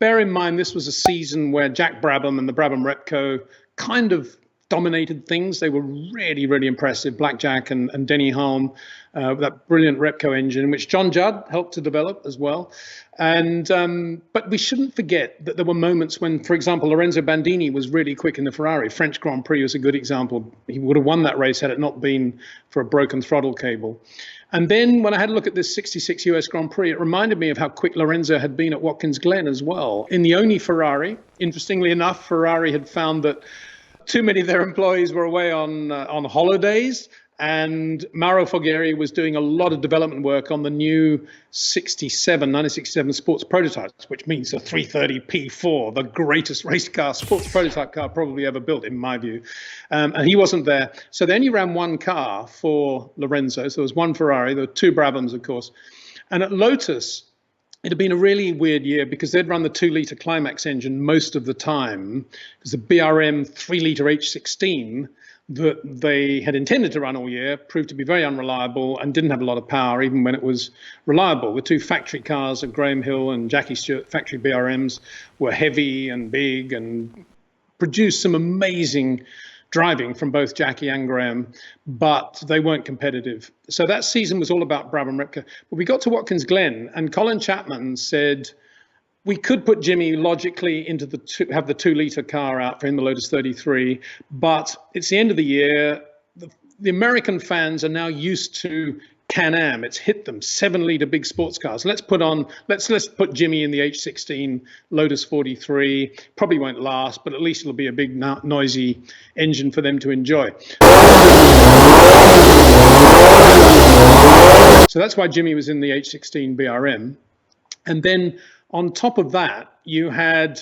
bear in mind this was a season where Jack Brabham and the Brabham-Repco kind of dominated things. They were really, really impressive. Blackjack and Denny Hulme, that brilliant Repco engine, which John Judd helped to develop as well. And but we shouldn't forget that there were moments when, for example, Lorenzo Bandini was really quick in the Ferrari. French Grand Prix was a good example. He would have won that race had it not been for a broken throttle cable. And then when I had a look at this 66 US Grand Prix, it reminded me of how quick Lorenzo had been at Watkins Glen as well. In the only Ferrari, interestingly enough, Ferrari had found that too many of their employees were away on holidays, and Mauro Foghieri was doing a lot of development work on the new 1967 sports prototypes, which means the 330 P4, the greatest race car, sports prototype car probably ever built, in my view. And he wasn't there. So they only ran one car for Lorenzo. So there was one Ferrari, there were two Brabhams, of course. And at Lotus, it had been a really weird year because they'd run the 2-litre Climax engine most of the time, because the BRM 3-litre H16 that they had intended to run all year proved to be very unreliable and didn't have a lot of power, even when it was reliable. The two factory cars of Graham Hill and Jackie Stewart factory BRMs were heavy and big and produced some amazing driving from both Jackie and Graham, but they weren't competitive. So that season was all about Brabham-Repco. But we got to Watkins Glen, and Colin Chapman said we could put Jimmy logically into have the 2-litre car out for him, the Lotus 33, but it's the end of the year. The American fans are now used to Can-Am. It's hit them, 7-litre big sports cars. Let's put Jimmy in the H16 Lotus 43. Probably won't last, but at least it'll be a big noisy engine for them to enjoy. So that's why Jimmy was in the H16 BRM. And then on top of that, you had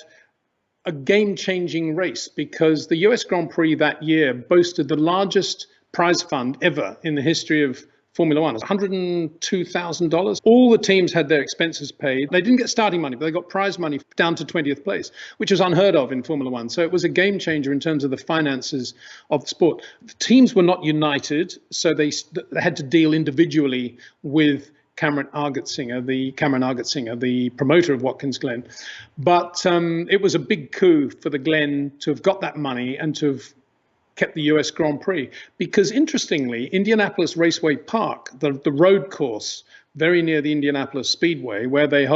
a game-changing race because the US Grand Prix that year boasted the largest prize fund ever in the history of Formula One. It was $102,000. All the teams had their expenses paid. They didn't get starting money, but they got prize money down to 20th place, which was unheard of in Formula One. So it was a game changer in terms of the finances of the sport. The teams were not united, so they had to deal individually with Cameron Argetsinger, the promoter of Watkins Glen. But it was a big coup for the Glen to have got that money and to have kept the US Grand Prix, because interestingly, Indianapolis Raceway Park, the road course very near the Indianapolis Speedway, where they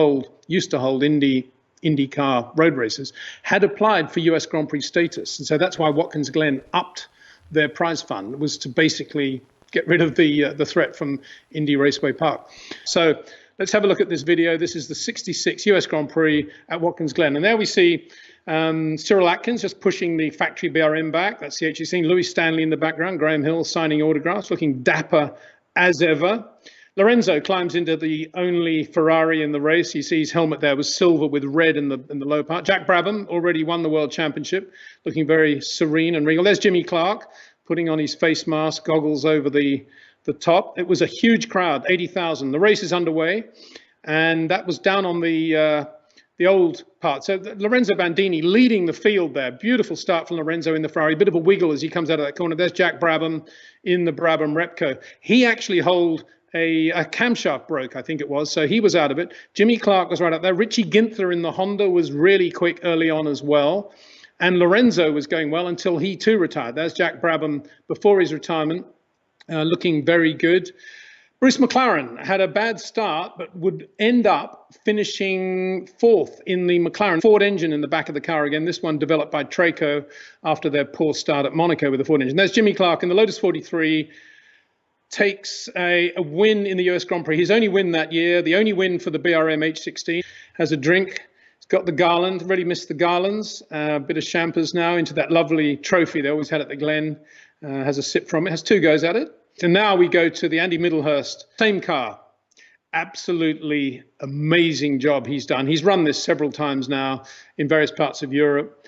used to hold IndyCar road races, had applied for US Grand Prix status. And so that's why Watkins Glen upped their prize fund, was to basically get rid of the threat from Indy Raceway Park. So let's have a look at this video. This is the 66 US Grand Prix at Watkins Glen. And there we see Cyril Atkins just pushing the factory BRM back. That's the H16. Louis Stanley in the background. Graham Hill signing autographs, looking dapper as ever. Lorenzo climbs into the only Ferrari in the race. You see his helmet there was silver with red in the low part. Jack Brabham already won the World Championship, looking very serene and regal. There's Jimmy Clark putting on his face mask, goggles over the top. It was a huge crowd, 80,000. The race is underway, and that was down on the old part. So Lorenzo Bandini leading the field there. Beautiful start from Lorenzo in the Ferrari. Bit of a wiggle as he comes out of that corner. There's Jack Brabham in the Brabham-Repco. He actually held a camshaft broke, I think it was, so he was out of it. Jimmy Clark was right up there. Richie Ginther in the Honda was really quick early on as well. And Lorenzo was going well until he too retired. There's Jack Brabham before his retirement, looking very good. Bruce McLaren had a bad start, but would end up finishing fourth in the McLaren Ford engine in the back of the car again. This one developed by Traco after their poor start at Monaco with the Ford engine. There's Jimmy Clark in the Lotus 43, takes a win in the US Grand Prix. His only win that year, the only win for the BRM H16. Has a drink. He's got the garland, really missed the garlands. A bit of champers now into that lovely trophy they always had at the Glen. Has a sip from it, has two goes at it. And now we go to the Andy Middlehurst, same car. Absolutely amazing job he's done. He's run this several times now in various parts of Europe.